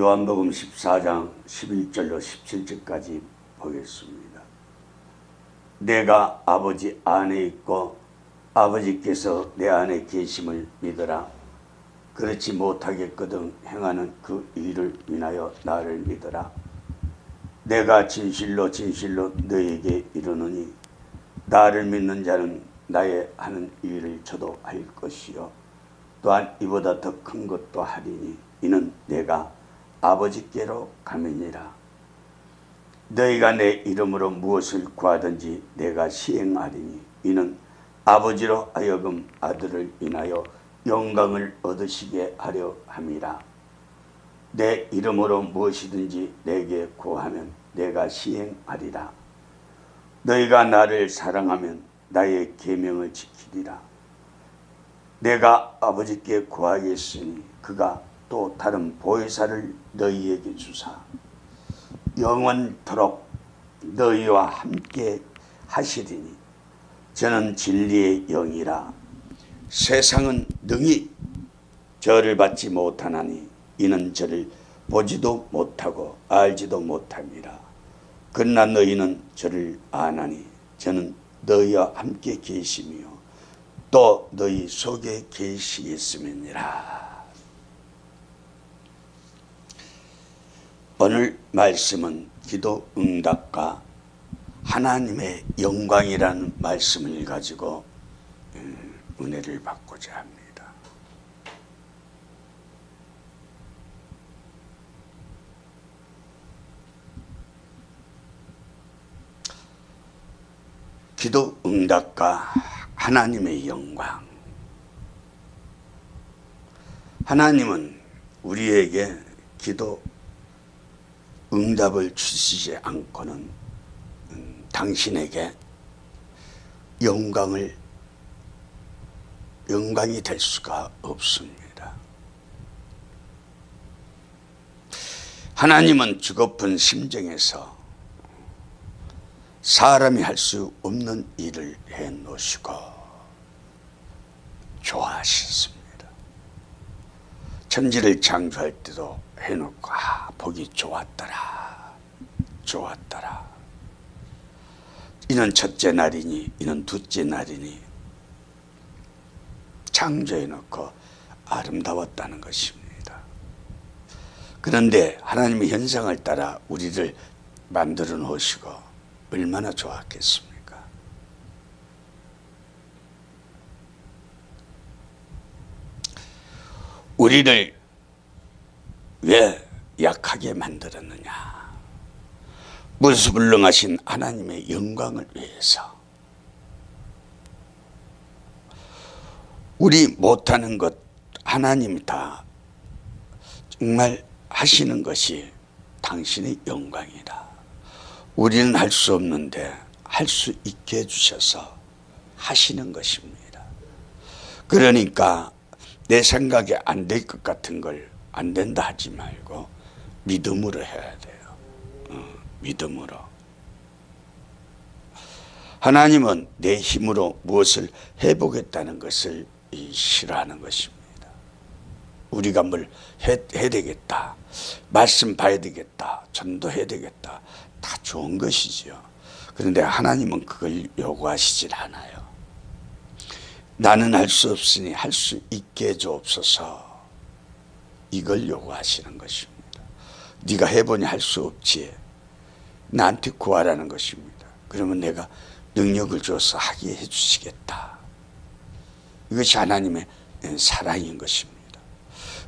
요한복음 14장 11절로 17절까지 보겠습니다. 내가 아버지 안에 있고 아버지께서 내 안에 계심을 믿어라. 그렇지 못하겠거든 행하는 그 일을 인하여 나를 믿어라. 내가 진실로 진실로 너에게 이르노니 나를 믿는 자는 나의 하는 일을 저도 할 것이요 또한 이보다 더 큰 것도 하리니 이는 내가 아버지께로 가면이라. 너희가 내 이름으로 무엇을 구하든지 내가 시행하리니 이는 아버지로 하여금 아들을 인하여 영광을 얻으시게 하려 함이라. 내 이름으로 무엇이든지 내게 구하면 내가 시행하리라. 너희가 나를 사랑하면 나의 계명을 지키리라. 내가 아버지께 구하겠으니 그가 또 다른 보혜사를 너희에게 주사 영원토록 너희와 함께 하시리니 저는 진리의 영이라. 세상은 능히 저를 받지 못하나니 이는 저를 보지도 못하고 알지도 못함이라. 그러나 너희는 저를 아나니 저는 너희와 함께 계시며 또 너희 속에 계시겠음이니라. 오늘 말씀은 기도 응답과 하나님의 영광이라는 말씀을 가지고 은혜를 받고자 합니다. 기도 응답과 하나님의 영광. 하나님은 우리에게 기도 응답을 주시지 않고는 당신에게 영광이 될 수가 없습니다. 하나님은 주고픈 심정에서 사람이 할 수 없는 일을 해 놓으시고 좋아하셨습니다. 천지를 창조할 때도 해놓고 보기 좋았더라. 이는 첫째 날이니 이는 둘째 날이니 창조해놓고 아름다웠다는 것입니다. 그런데 하나님의 현상을 따라 우리를 만들어 놓으시고 얼마나 좋았겠습니까? 우리를 왜 약하게 만들었느냐? 무소불능하신 하나님의 영광을 위해서. 우리 못하는 것 하나님이 다 정말 하시는 것이 당신의 영광이다. 우리는 할 수 없는데 할 수 있게 해주셔서 하시는 것입니다. 그러니까 내 생각에 안 될 것 같은 걸 안 된다 하지 말고 믿음으로 해야 돼요. 믿음으로. 하나님은 내 힘으로 무엇을 해보겠다는 것을 싫어하는 것입니다. 우리가 뭘 해야 되겠다, 말씀 봐야 되겠다, 전도해야 되겠다, 다 좋은 것이죠. 그런데 하나님은 그걸 요구하시질 않아요. 나는 할 수 없으니 할 수 있게 해주옵소서, 이걸 요구하시는 것입니다. 네가 해보니 할 수 없지, 나한테 구하라는 것입니다. 그러면 내가 능력을 줘서 하게 해주시겠다. 이것이 하나님의 사랑인 것입니다.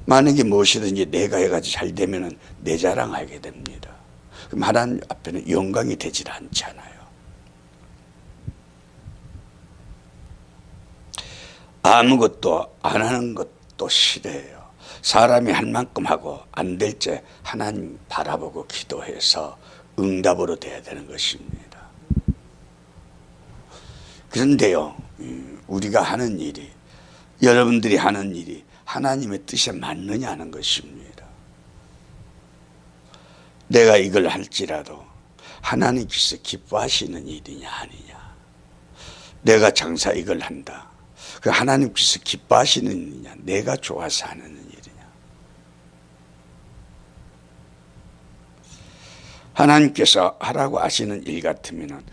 만약에 무엇이든지 내가 해가지고 잘 되면 내 자랑하게 됩니다. 그럼 하나님 앞에는 영광이 되질 않잖아요. 아무것도 안 하는 것도 싫어해요. 사람이 할 만큼 하고 안 될 때 하나님 바라보고 기도해서 응답으로 돼야 되는 것입니다. 그런데요, 우리가 하는 일이, 여러분들이 하는 일이 하나님의 뜻에 맞느냐 하는 것입니다. 내가 이걸 할지라도 하나님께서 기뻐하시는 일이냐 아니냐. 내가 장사 이걸 한다. 그 하나님께서 기뻐하시는 일이냐, 내가 좋아서 하는 일이냐. 하나님께서 하라고 하시는 일 같으면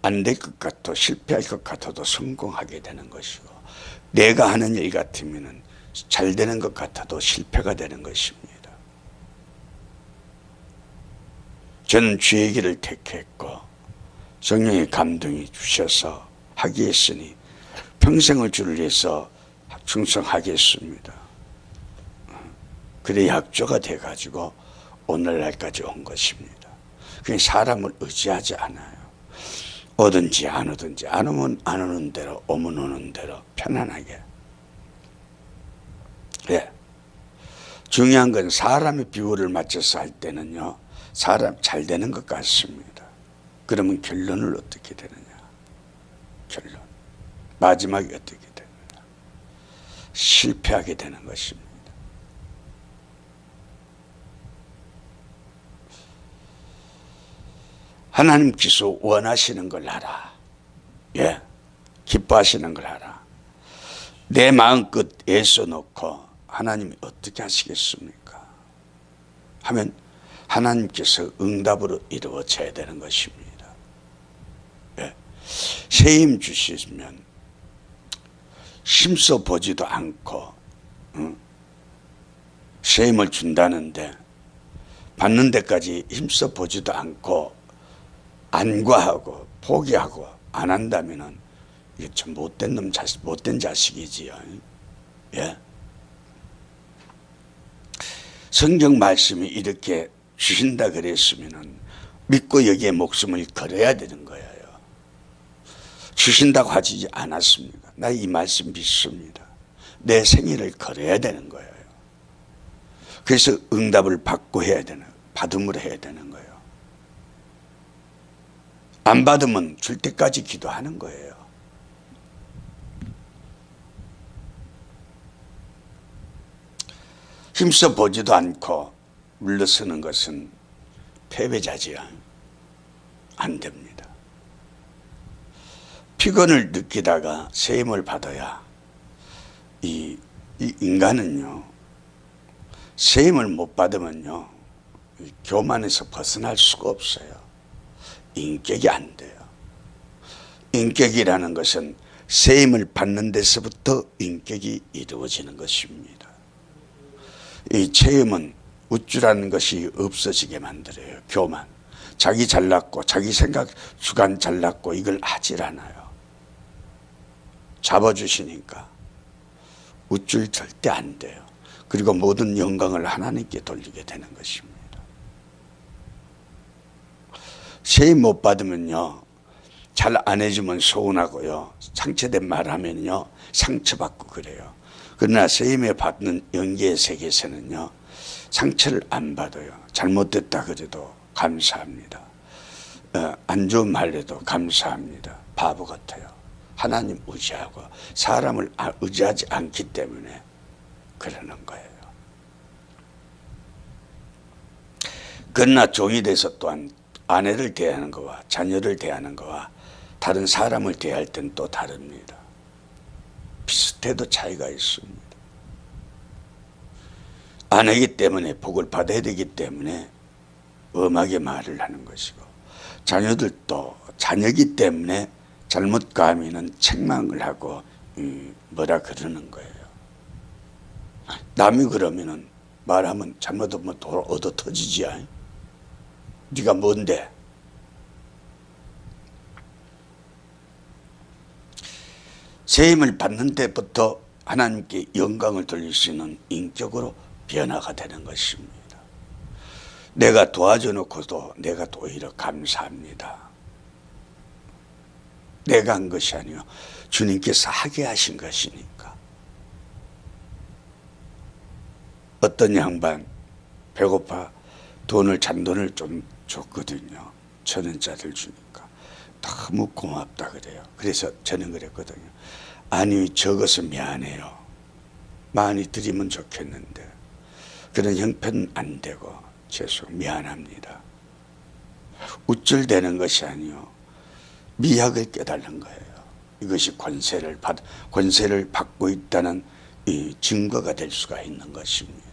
안 될 것 같아도 실패할 것 같아도 성공하게 되는 것이고, 내가 하는 일 같으면 잘 되는 것 같아도 실패가 되는 것입니다. 저는 주의 길을 택했고 성령의 감동이 주셔서 하게 했으니 평생을 주를 위해서 충성하겠습니다. 그래 약조가 돼가지고 오늘날까지 온 것입니다. 그냥 사람을 의지하지 않아요. 오든지 안 오든지, 안 오면 안 오는 대로, 오면 오는 대로 편안하게. 예. 중요한 건 사람의 비율을 맞춰서 할 때는요, 사람 잘 되는 것 같습니다. 그러면 결론을 어떻게 되느냐? 결론. 마지막에 어떻게 되느냐? 실패하게 되는 것입니다. 하나님께서 원하시는 걸 하라. 예. 기뻐하시는 걸 하라. 내 마음껏 애써 놓고 하나님이 어떻게 하시겠습니까? 하면 하나님께서 응답으로 이루어져야 되는 것입니다. 예. 새 힘 주시면 힘써 보지도 않고 새 힘을 준다는데 받는 데까지 힘써 보지도 않고 안과하고 포기하고 안 한다면은 이게 참 못된 자식이지요. 예. 성경 말씀이 이렇게 주신다 그랬으면은 믿고 여기에 목숨을 걸어야 되는 거예요. 주신다고 하지 않았습니까? 나 이 말씀 믿습니다. 내 생일을 걸어야 되는 거예요. 그래서 응답을 받고 해야 되는, 받음으로 해야 되는 거예요. 안 받으면 줄 때까지 기도하는 거예요. 힘써 보지도 않고 물러서는 것은 패배자지요. 안 됩니다. 피곤을 느끼다가 새 힘을 받아야 이 인간은요, 새 힘을 못 받으면요, 교만에서 벗어날 수가 없어요. 인격이 안 돼요. 인격이라는 것은 새 힘을 받는 데서부터 인격이 이루어지는 것입니다. 이 체험은 우쭐하는 것이 없어지게 만들어요. 교만. 자기 잘났고 자기 생각 주관 잘났고 이걸 하질 않아요. 잡아주시니까 우쭐 절대 안 돼요. 그리고 모든 영광을 하나님께 돌리게 되는 것입니다. 새 힘 못 받으면요, 잘 안 해주면 서운하고요, 상처된 말 하면요 상처받고 그래요. 그러나 새 힘에 받는 영계의 세계에서는요 상처를 안 받아요. 잘못됐다 그래도 감사합니다. 안 좋은 말 해도 감사합니다. 바보 같아요. 하나님 의지하고 사람을 의지하지 않기 때문에 그러는 거예요. 그러나 종이 돼서 또한 아내를 대하는 것과 자녀를 대하는 것과 다른 사람을 대할 땐 또 다릅니다. 비슷해도 차이가 있습니다. 아내이기 때문에 복을 받아야 되기 때문에 엄하게 말을 하는 것이고, 자녀들도 자녀이기 때문에 잘못 가하면 책망을 하고 뭐라 그러는 거예요. 남이 그러면은 말하면 잘못하면 또 얻어 터지지. 네가 뭔데? 새 힘을 받는 때부터 하나님께 영광을 돌릴 수 있는 인격으로 변화가 되는 것입니다. 내가 도와줘 놓고도 내가 또 오히려 감사합니다. 내가 한 것이 아니요 주님께서 하게 하신 것이니까. 어떤 양반 배고파 잔돈을 좀 줬거든요. 1,000원짜리를 주니까 너무 고맙다 그래요. 그래서 저는 그랬거든요. 아니 적어서 미안해요. 많이 드리면 좋겠는데 그런 형편은 안 되고 미안합니다. 우쭐대는 것이 아니요 미학을 깨달는 거예요. 이것이 권세를 받고 있다는 이 증거가 될 수가 있는 것입니다.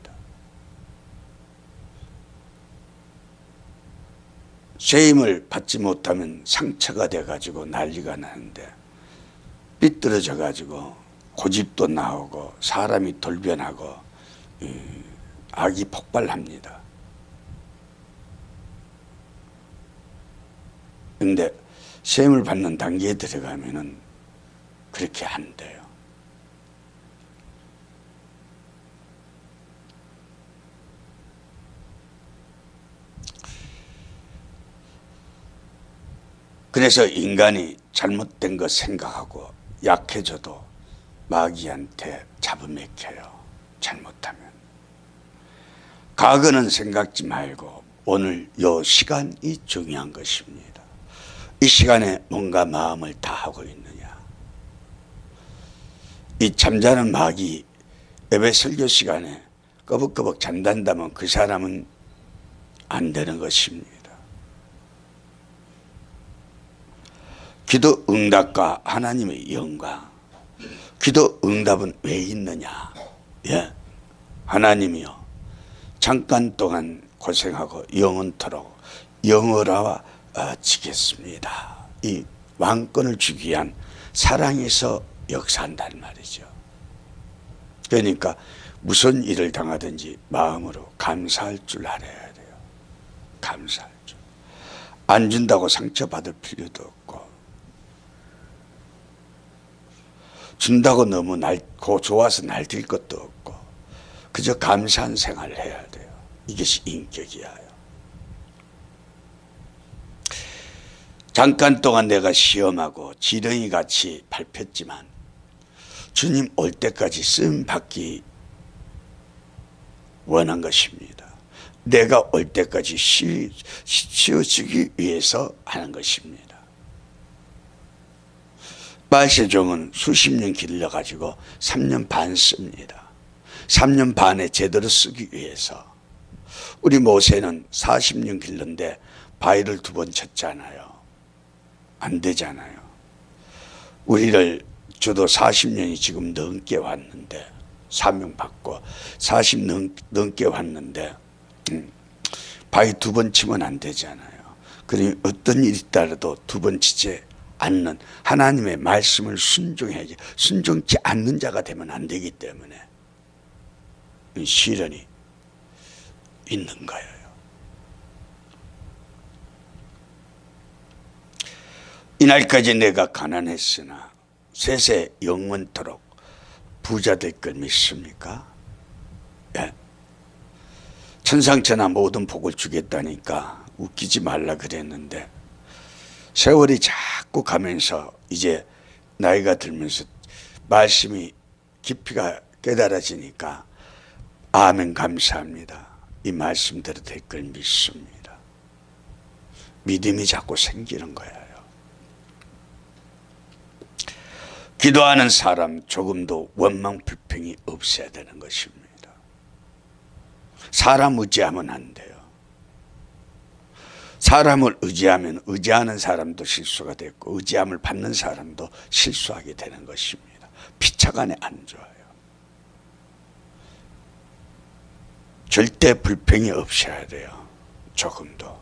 쇠임을 받지 못하면 상처가 돼가지고 난리가 나는데 삐뚤어져 가지고 고집도 나오고 사람이 돌변하고 악이 폭발합니다. 그런데 쇠임을 받는 단계에 들어가면은 그렇게 안 돼요. 그래서 인간이 잘못된 거 생각하고 약해져도 마귀한테 잡아먹혀요. 잘못하면. 과거는 생각지 말고 오늘 요 시간이 중요한 것입니다. 이 시간에 뭔가 마음을 다하고 있느냐. 이 잠자는 마귀 예배 설교 시간에 꺼벅꺼벅 잔단다면 그 사람은 안 되는 것입니다. 기도 응답과 하나님의 영광. 기도 응답은 왜 있느냐? 예, 하나님이요 잠깐 동안 고생하고 영원토록 영어라와 지겠습니다. 이 왕권을 주기 위한 사랑에서 역사한다는 말이죠. 그러니까 무슨 일을 당하든지 마음으로 감사할 줄 알아야 돼요. 감사할 줄. 안 준다고 상처받을 필요도 없고, 준다고 너무 좋아서 날뛸 것도 없고, 그저 감사한 생활을 해야 돼요. 이것이 인격이에요. 잠깐 동안 내가 시험하고 지렁이 같이 밟혔지만 주님 올 때까지 쓰임 받기 원한 것입니다. 내가 올 때까지 쉬어주기 위해서 하는 것입니다. 말세종은 수십 년 길러가지고 3년 반 씁니다. 3년 반에 제대로 쓰기 위해서. 우리 모세는 40년 길렀는데 바위를 2번 쳤잖아요. 안 되잖아요. 우리를 저도 40년이 지금 넘게 왔는데, 사명 받고 40 넘게 왔는데 바위 2번 치면 안 되잖아요. 그러니 어떤 일이 있더라도 2번 치지 않는 하나님의 말씀을 순종해야지. 순종치 않는 자가 되면 안 되기 때문에 시련이 있는 거예요. 이날까지 내가 가난했으나 세세 영원토록 부자 될 걸 믿습니까? 예. 천상천하 모든 복을 주겠다니까 웃기지 말라 그랬는데 세월이 자꾸 가면서 이제 나이가 들면서 말씀이 깊이가 깨달아지니까 아멘 감사합니다. 이 말씀대로 될 걸 믿습니다. 믿음이 자꾸 생기는 거예요. 기도하는 사람 조금도 원망 불평이 없어야 되는 것입니다. 사람 의지하면 안 돼요. 사람을 의지하면 의지하는 사람도 실수가 됐고 의지함을 받는 사람도 실수하게 되는 것입니다. 피차간에 안 좋아요. 절대 불평이 없어야 돼요. 조금도.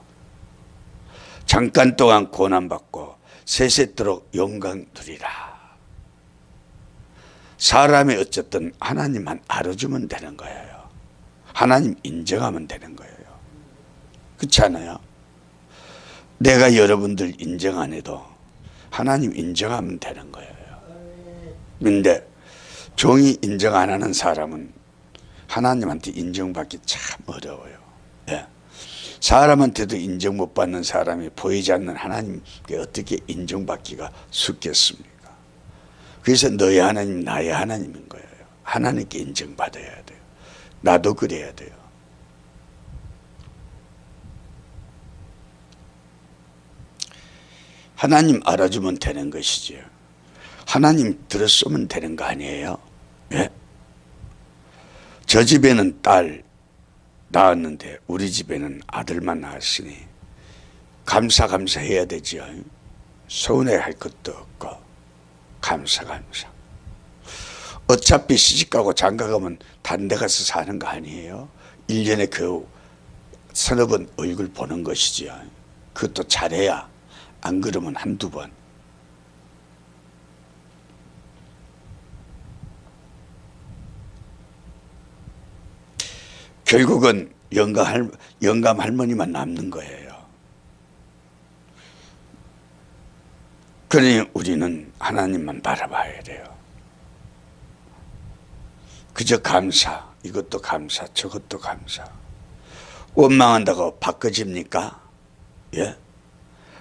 잠깐 동안 고난받고 세세토록 영광 누리라. 사람이 어쨌든 하나님만 알아주면 되는 거예요. 하나님 인정하면 되는 거예요. 그렇지 않아요? 내가 여러분들 인정 안 해도 하나님 인정하면 되는 거예요. 그런데 종이 인정 안 하는 사람은 하나님한테 인정받기 참 어려워요. 예. 사람한테도 인정 못 받는 사람이 보이지 않는 하나님께 어떻게 인정받기가 쉽겠습니까? 그래서 너의 하나님 나의 하나님인 거예요. 하나님께 인정받아야 돼요. 나도 그래야 돼요. 하나님 알아주면 되는 것이지요. 하나님 들었으면 되는 거 아니에요? 예? 저 집에는 딸 낳았는데 우리 집에는 아들만 낳았으니 감사해야 되죠. 서운해할 것도 없고 감사. 어차피 시집가고 장가가면 다른 데 가서 사는 거 아니에요? 1년에 그 서너 번 얼굴 보는 것이지요. 그것도 잘해야. 안 그러면 한두 번. 결국은 영감 할머니만 남는 거예요. 그러니 우리는 하나님만 바라봐야 돼요. 그저 감사, 이것도 감사, 저것도 감사. 원망한다고 바꿔집니까? 예?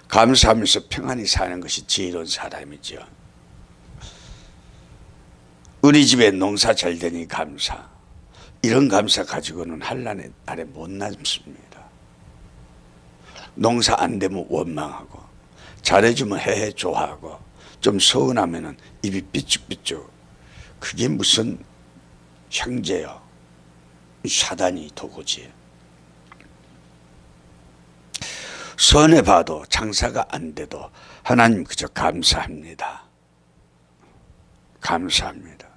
감사하면서 평안히 사는 것이 지혜로운 사람이죠. 우리 집에 농사 잘 되니 감사. 이런 감사 가지고는 한란 아래 못 남습니다. 농사 안 되면 원망하고, 잘해주면 헤헤 좋아하고, 좀 서운하면 입이 삐죽삐죽. 그게 무슨 형제요. 사단이 도구지. 선해 봐도 장사가 안 돼도 하나님 그저 감사합니다. 감사합니다.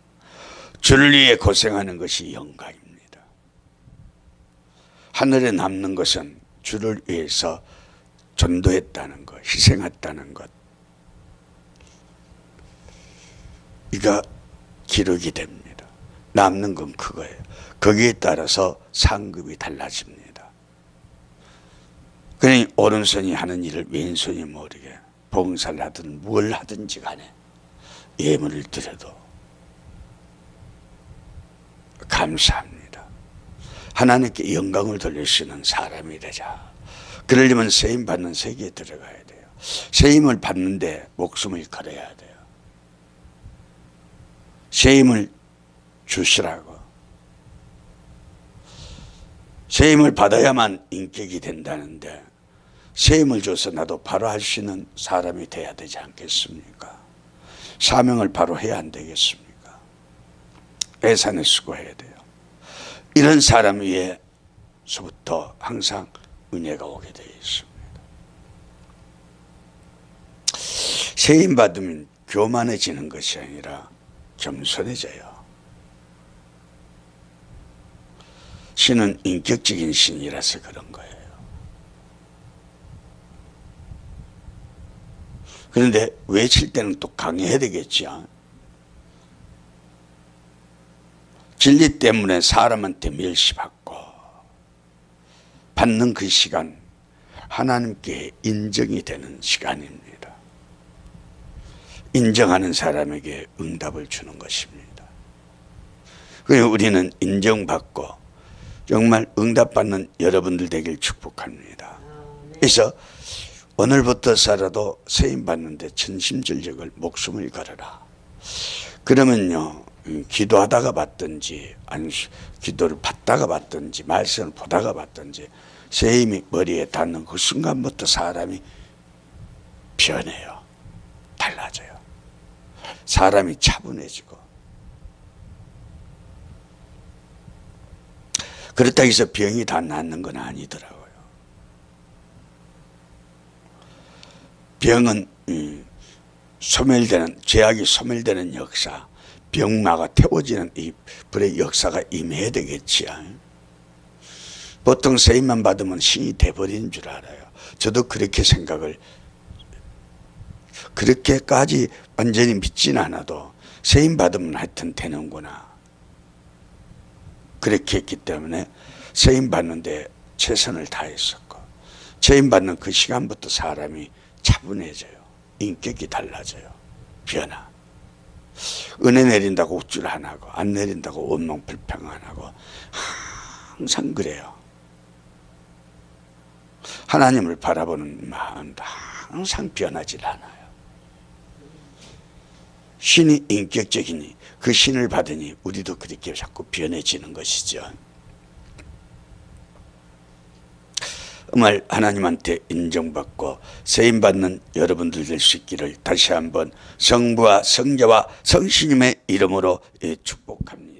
주를 위해 고생하는 것이 영광입니다. 하늘에 남는 것은 주를 위해서 전도했다는 것, 희생했다는 것. 이거 기록이 됩니다. 남는 건 그거예요. 거기에 따라서 상급이 달라집니다. 그러니 오른손이 하는 일을 왼손이 모르게 봉사를 하든 뭘 하든지 간에 예물을 드려도 감사합니다. 하나님께 영광을 돌리시는 사람이 되자. 그러려면 세임 받는 세계에 들어가야 돼요. 세임을 받는데 목숨을 걸어야 돼요. 세임을 주시라고. 세임을 받아야만 인격이 된다는데 세임을 줘서 나도 바로 할 수 있는 사람이 돼야 되지 않겠습니까? 사명을 바로 해야 안 되겠습니까? 애산을 수고해야 돼요. 이런 사람 위에서부터 항상 은혜가 오게 되어 있습니다. 세임 받으면 교만해지는 것이 아니라 겸손해져요. 신은 인격적인 신이라서 그런 거예요. 그런데 외칠 때는 또 강해야 되겠죠. 진리 때문에 사람한테 멸시받고 받는 그 시간, 하나님께 인정이 되는 시간입니다. 인정하는 사람에게 응답을 주는 것입니다. 그래서 우리는 인정받고 정말 응답받는 여러분들 되길 축복합니다. 그래서 오늘부터 살아도 세임받는데 전심전력을 목숨을 걸어라. 그러면요, 기도하다가 받든지 아니 기도를 받다가 받든지 말씀을 보다가 받든지 세임이 머리에 닿는 그 순간부터 사람이 변해요. 달라져요. 사람이 차분해지고. 그렇다고 해서 병이 다 낫는 건 아니더라고요. 병은 소멸되는, 죄악이 소멸되는 역사, 병마가 태워지는 이 불의 역사가 임해야 되겠지요. 보통 세임만 받으면 신이 돼버리는 줄 알아요. 저도 그렇게 생각을, 그렇게까지 완전히 믿진 않아도 세임 받으면 하여튼 되는구나. 그렇게 했기 때문에 세임 받는데 최선을 다했었고, 세임 받는 그 시간부터 사람이 차분해져요. 인격이 달라져요. 변화. 은혜 내린다고 우쭐 안 하고, 안 내린다고 원망 불평 안 하고, 항상 그래요. 하나님을 바라보는 마음도 항상 변하질 않아요. 신이 인격적이니 그 신을 받으니 우리도 그렇게 자꾸 변해지는 것이죠. 정말 하나님한테 인정받고 세임받는 여러분들 될 수 있기를 다시 한번 성부와 성자와 성신님의 이름으로 축복합니다.